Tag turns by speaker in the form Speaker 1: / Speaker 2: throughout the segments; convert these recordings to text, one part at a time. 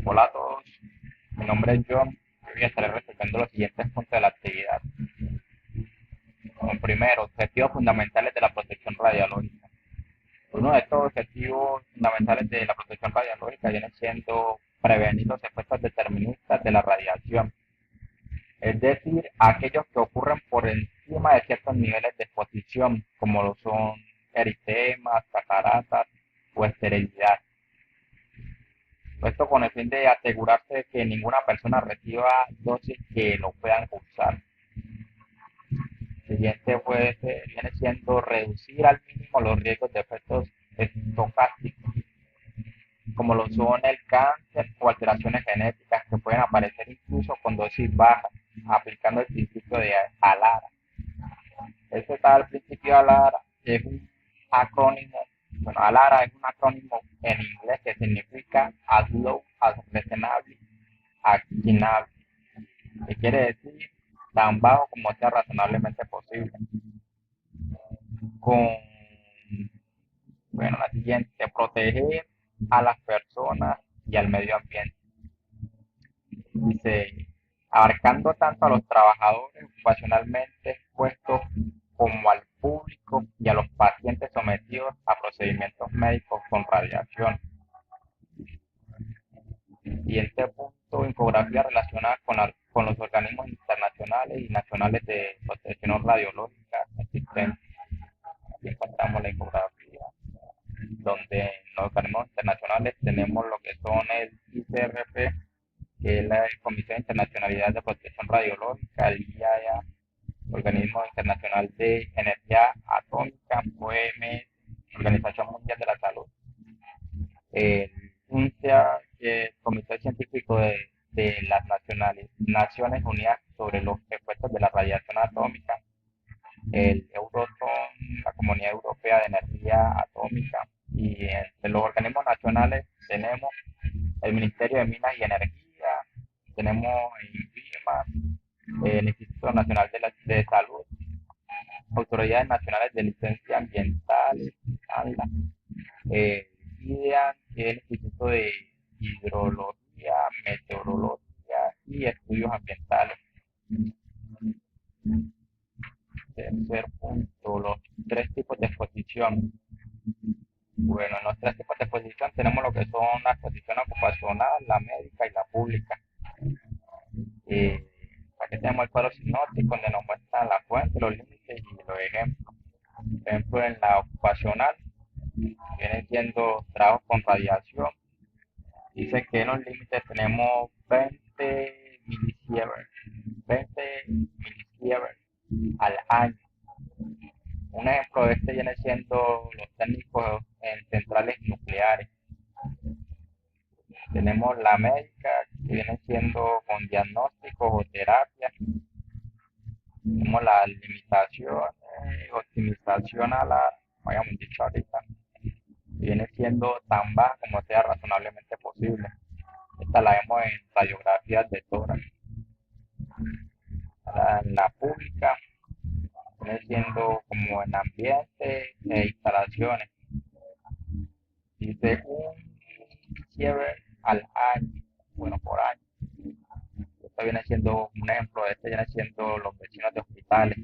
Speaker 1: Hola a todos, mi nombre es John. Hoy voy a estar resolviendo los siguientes puntos de la actividad. Como primero, objetivos fundamentales de la protección radiológica. Uno de estos objetivos fundamentales de la protección radiológica viene siendo prevenir los efectos deterministas de la radiación, es decir, aquellos que ocurren por encima de ciertos niveles de exposición, como lo son eritemas, cataratas o esterilidad. Esto con el fin de asegurarse de que ninguna persona reciba dosis que lo puedan causar. El siguiente viene siendo reducir al mínimo los riesgos de efectos estocásticos, como lo son el cáncer o alteraciones genéticas que pueden aparecer incluso con dosis bajas, aplicando el principio de ALARA. Este tal principio de ALARA es un acrónimo, bueno, ALARA es un acrónimo en inglés que significa as low as reasonably actionable, que quiere decir tan bajo como sea razonablemente posible. Con, bueno, la siguiente, proteger a las personas y al medio ambiente. Dice, abarcando tanto a los trabajadores ocupacionalmente expuestos como al público y a los pacientes sometidos a procedimientos médicos con radiación. Siguiente punto, infografía relacionada con los organismos internacionales y nacionales de protección radiológica existentes. Aquí encontramos la infografía, donde en los organismos internacionales tenemos lo que son el ICRP, que es la Comisión Internacional de Protección Radiológica, el IAEA, Organismo Internacional de Energía Atómica, OMS, Organización Mundial de la Salud, el UNCEA, que es el Comité Científico de las Naciones Unidas sobre los efectos de la radiación atómica, el Euratom, la Comunidad Europea de Energía Atómica, y entre los organismos nacionales tenemos el Ministerio de Minas y Energía, tenemos INVIMA, el Instituto Nacional de Salud, Autoridades Nacionales de Licencia Ambiental, ANLA, IDEA, que es el Instituto de Hidrología, Meteorología y Estudios Ambientales. Tercer punto, los tres tipos de exposición. Bueno, en los tres tipos de exposición tenemos lo que son la exposición ocupacional, la médica y la pública. Aquí tenemos el cuadro sinóptico donde nos muestran la fuente, los límites y los ejemplos. Por ejemplo, en la ocupacional vienen siendo trabajos con radiación. Dice que en los límites tenemos 20 milisieverts, 20 milisieverts al año. Un ejemplo de este viene siendo los técnicos en centrales nucleares. Tenemos la médica, que viene siendo con diagnósticos o terapias. Tenemos las limitaciones, optimización a la, habíamos dicho ahorita, viene siendo tan baja como sea razonablemente posible. Esta la vemos en radiografías de tórax. En la pública viene siendo como en ambiente e instalaciones. Dice un cierre al año, bueno, por año. Esto viene siendo un ejemplo de este, viene siendo los vecinos de hospitales.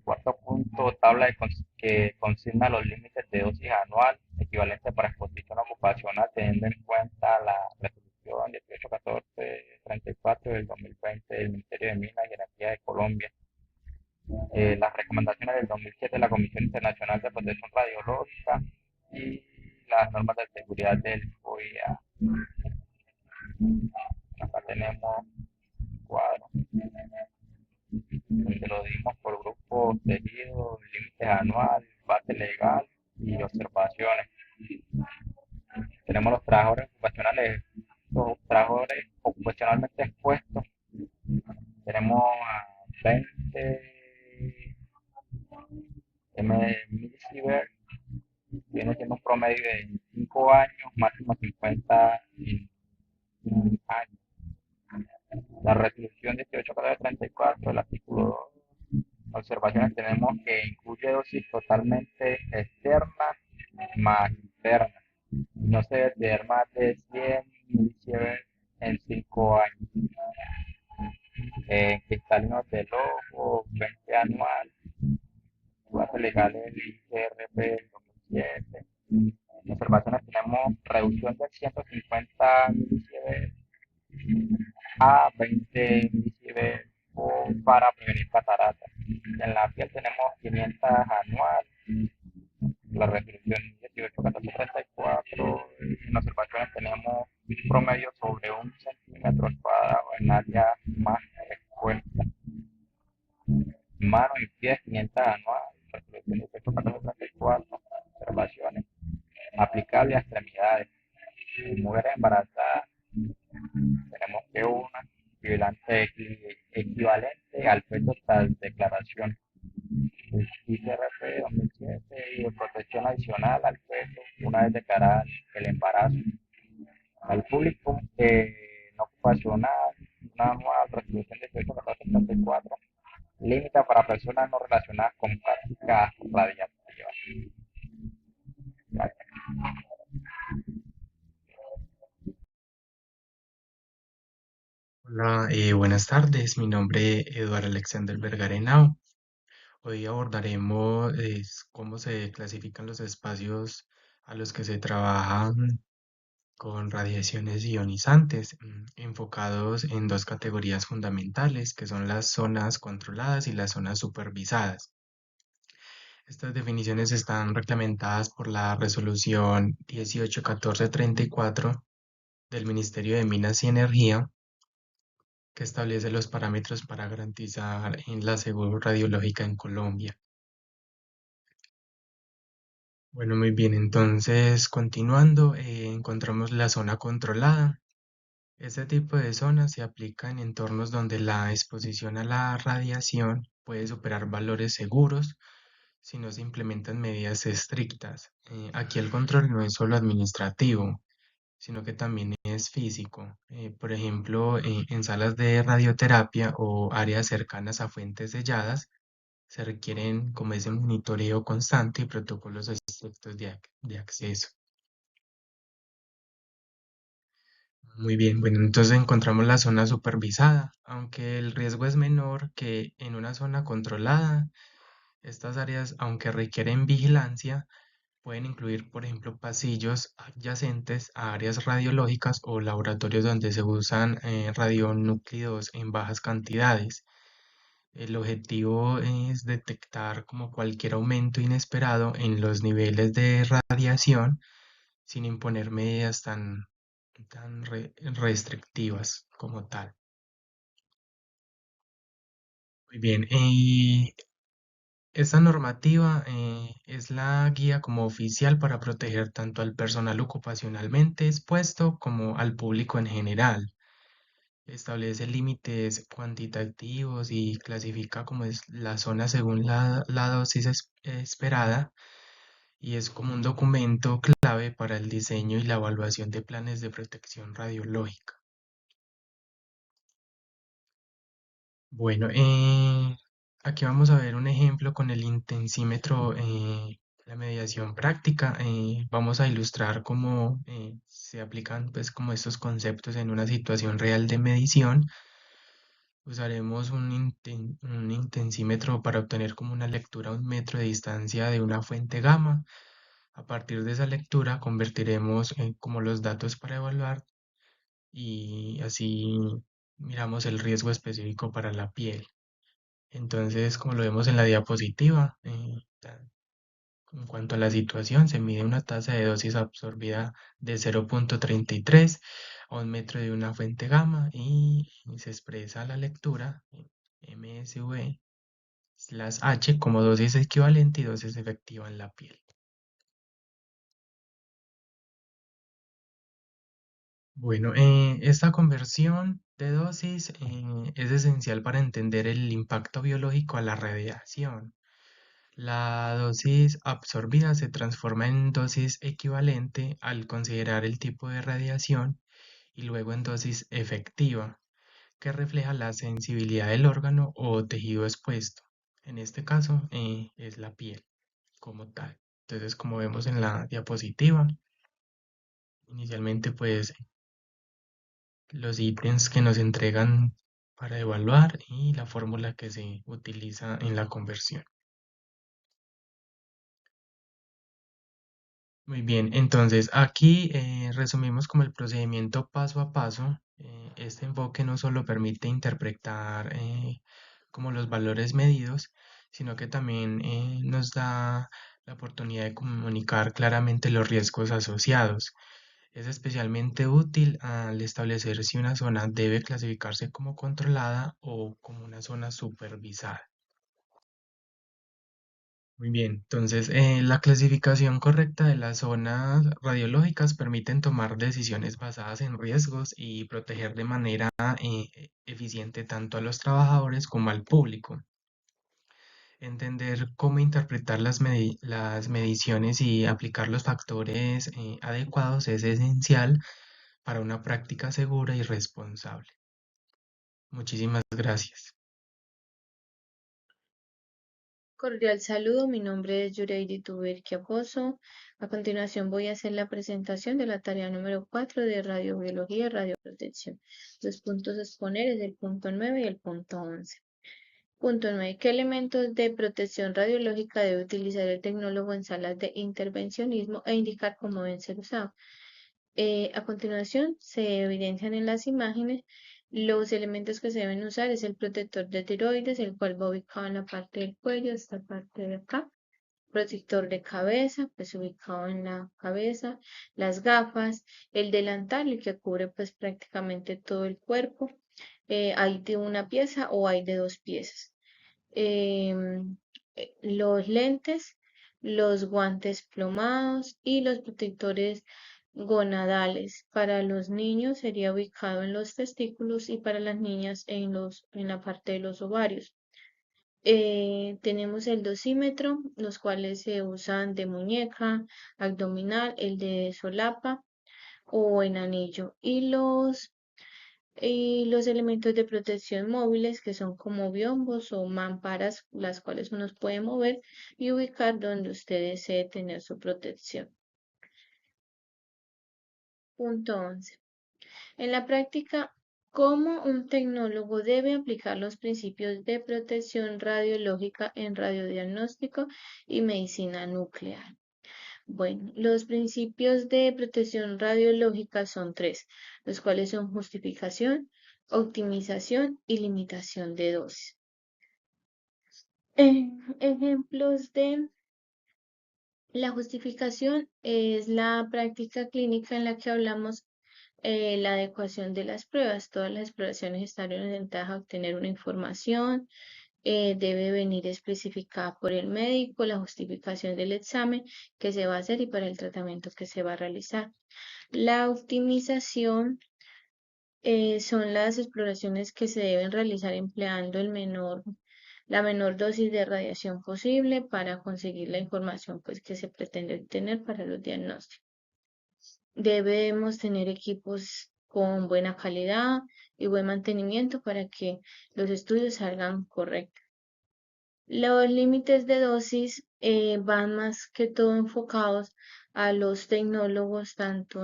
Speaker 1: Cuarto punto, tabla que consigna los límites de dosis anual equivalente para exposición ocupacional, teniendo en cuenta la resolución 1814-34 del 2020 del Ministerio de Minas y Energía de Colombia. Las recomendaciones del 2007 de la Comisión Internacional de Protección Radiológica y las normas de seguridad del OIA. Acá tenemos cuadro donde lo dimos por grupos, tejidos, límites anuales, base legal y observaciones. Tenemos los trabajadores ocupacionalmente expuestos. Tenemos a 20 milisievert, viene siendo un promedio de 5 años, máximo 50 años. La resolución 18.34 del artículo 2, observaciones tenemos que incluye dosis totalmente externas más externa. No se debe tener más de 100 milisieverts en 5 años. Cristalinos del ojo, 20 anual, base legal el ICRP 2007. En observaciones tenemos reducción de 150 milisieverts a 20 milisieverts para prevenir cataratas. En la piel tenemos 500 anual, la resolución 18-14-34. En observaciones tenemos un promedio sobre 1 centímetro cuadrado en área más expuesta. Mano y pies 500 anual, resolución 18-14-34. Observaciones aplicable a extremidades. Mujeres embarazadas tenemos que una equivalente al peso tras declaración. ICRP 2007 y de protección adicional al peso una vez declarada el embarazo. Al público no ocupacional, una nueva resolución 18-14-34 limita para personas no relacionadas con prácticas radiactivas.
Speaker 2: Hola, buenas tardes. Mi nombre es Eduardo Alexander Vergarenao. Hoy abordaremos cómo se clasifican los espacios a los que se trabaja con radiaciones ionizantes, enfocados en dos categorías fundamentales, que son las zonas controladas y las zonas supervisadas. Estas definiciones están reglamentadas por la resolución 181434 del Ministerio de Minas y Energía, que establece los parámetros para garantizar en la seguridad radiológica en Colombia. Bueno, muy bien, entonces continuando, encontramos la zona controlada. Este tipo de zonas se aplica en entornos donde la exposición a la radiación puede superar valores seguros si no se implementan medidas estrictas. Aquí el control no es solo administrativo, sino que también es físico. Por ejemplo, en salas de radioterapia o áreas cercanas a fuentes selladas, se requieren como ese monitoreo constante y protocolos estrictos de acceso. Muy bien, bueno, entonces encontramos la zona supervisada. Aunque el riesgo es menor que en una zona controlada, estas áreas, aunque requieren vigilancia, pueden incluir, por ejemplo, pasillos adyacentes a áreas radiológicas o laboratorios donde se usan radionúclidos en bajas cantidades. El objetivo es detectar como cualquier aumento inesperado en los niveles de radiación sin imponer medidas tan restrictivas como tal. Muy bien, esta normativa es la guía como oficial para proteger tanto al personal ocupacionalmente expuesto como al público en general. Establece límites cuantitativos y clasifica como es la zona según la dosis esperada, y es como un documento clave para el diseño y la evaluación de planes de protección radiológica. Bueno, aquí vamos a ver un ejemplo con el intensímetro, la mediación práctica. Vamos a ilustrar cómo se aplican pues como estos conceptos en una situación real de medición. Usaremos un intensímetro para obtener como una lectura a 1 metro de distancia de una fuente gamma. A partir de esa lectura convertiremos como los datos para evaluar, y así miramos el riesgo específico para la piel. Entonces, como lo vemos en la diapositiva, en cuanto a la situación, se mide una tasa de dosis absorbida de 0,33 a 1 metro de una fuente gamma, y se expresa la lectura en MSV/H como dosis equivalente y dosis efectiva en la piel. Bueno, esta conversión de dosis es esencial para entender el impacto biológico a la radiación. La dosis absorbida se transforma en dosis equivalente al considerar el tipo de radiación, y luego en dosis efectiva, que refleja la sensibilidad del órgano o tejido expuesto. En este caso, es la piel como tal. Entonces, como vemos en la diapositiva, inicialmente pues los ítems que nos entregan para evaluar y la fórmula que se utiliza en la conversión. Muy bien, entonces aquí resumimos como el procedimiento paso a paso. Este enfoque no solo permite interpretar como los valores medidos, sino que también nos da la oportunidad de comunicar claramente los riesgos asociados. Es especialmente útil al establecer si una zona debe clasificarse como controlada o como una zona supervisada. Muy bien, entonces la clasificación correcta de las zonas radiológicas permiten tomar decisiones basadas en riesgos y proteger de manera eficiente tanto a los trabajadores como al público. Entender cómo interpretar las mediciones y aplicar los factores adecuados es esencial para una práctica segura y responsable. Muchísimas gracias.
Speaker 3: Cordial saludo, mi nombre es Yureidi Tuberquia Pozo. A continuación voy a hacer la presentación de la tarea número 4 de radiobiología y radioprotección. Los puntos a exponer es el punto 9 y el punto 11. Punto 9. ¿Qué elementos de protección radiológica debe utilizar el tecnólogo en salas de intervencionismo e indicar cómo deben ser usados? A continuación, se evidencian en las imágenes los elementos que se deben usar. Es el protector de tiroides, el cual va ubicado en la parte del cuello, esta parte de acá. Protector de cabeza, pues ubicado en la cabeza. Las gafas, el delantal, el que cubre pues prácticamente todo el cuerpo. Hay de una pieza o hay de dos piezas. Em, los lentes, los guantes plomados y los protectores gonadales. Para los niños sería ubicado en los testículos y para las niñas en la parte de los ovarios. Tenemos el dosímetro, los cuales se usan de muñeca, abdominal, el de solapa o en anillo. Y los elementos de protección móviles, que son como biombos o mamparas, las cuales uno puede mover y ubicar donde usted desee tener su protección. Punto 11. En la práctica, ¿cómo un tecnólogo debe aplicar los principios de protección radiológica en radiodiagnóstico y medicina nuclear? Bueno, los principios de protección radiológica son tres, los cuales son justificación, optimización y limitación de dosis. Ejemplos de la justificación es la práctica clínica en la que hablamos la adecuación de las pruebas. Todas las exploraciones están orientadas a obtener una información, debe venir especificada por el médico, la justificación del examen que se va a hacer y para el tratamiento que se va a realizar. La optimización son las exploraciones que se deben realizar empleando la menor dosis de radiación posible para conseguir la información pues, que se pretende obtener para los diagnósticos. Debemos tener equipos con buena calidad y buen mantenimiento para que los estudios salgan correctos. Los límites de dosis van más que todo enfocados a los tecnólogos tanto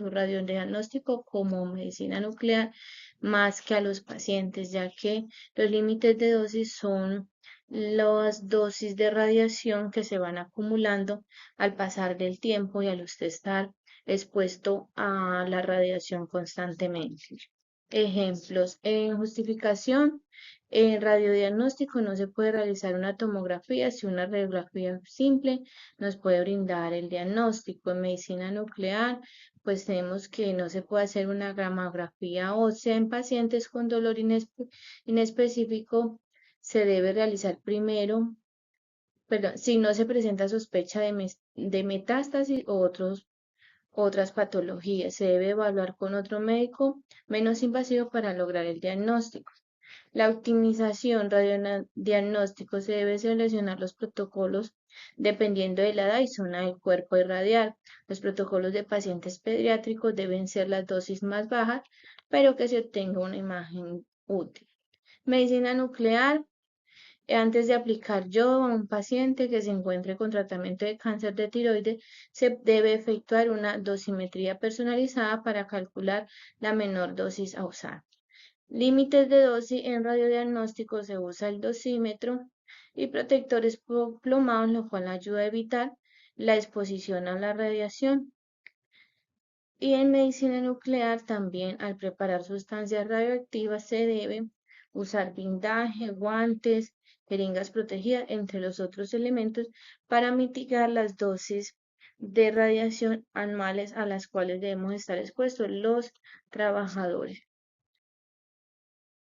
Speaker 3: radiodiagnóstico como medicina nuclear, más que a los pacientes, ya que los límites de dosis son las dosis de radiación que se van acumulando al pasar del tiempo y al usted estar expuesto a la radiación constantemente. Ejemplos, en justificación. En radiodiagnóstico no se puede realizar una tomografía si una radiografía simple nos puede brindar el diagnóstico. En medicina nuclear, pues tenemos que no se puede hacer una gamografía ósea en pacientes con dolor inespecífico. Se debe realizar primero, perdón, si no se presenta sospecha de metástasis o otras patologías. Se debe evaluar con otro médico menos invasivo para lograr el diagnóstico. La optimización radiodiagnóstico se debe seleccionar los protocolos dependiendo de la edad y zona del cuerpo irradiar. Los protocolos de pacientes pediátricos deben ser las dosis más bajas, pero que se obtenga una imagen útil. Medicina nuclear Antes de aplicar yo a un paciente que se encuentre con tratamiento de cáncer de tiroides, se debe efectuar una dosimetría personalizada para calcular la menor dosis a usar. Límites de dosis en radiodiagnóstico: se usa el dosímetro y protectores plomados, lo cual ayuda a evitar la exposición a la radiación. Y en medicina nuclear también, al preparar sustancias radioactivas, se debe usar blindaje, guantes, jeringas protegidas, entre los otros elementos, para mitigar las dosis de radiación anuales a las cuales debemos estar expuestos los trabajadores.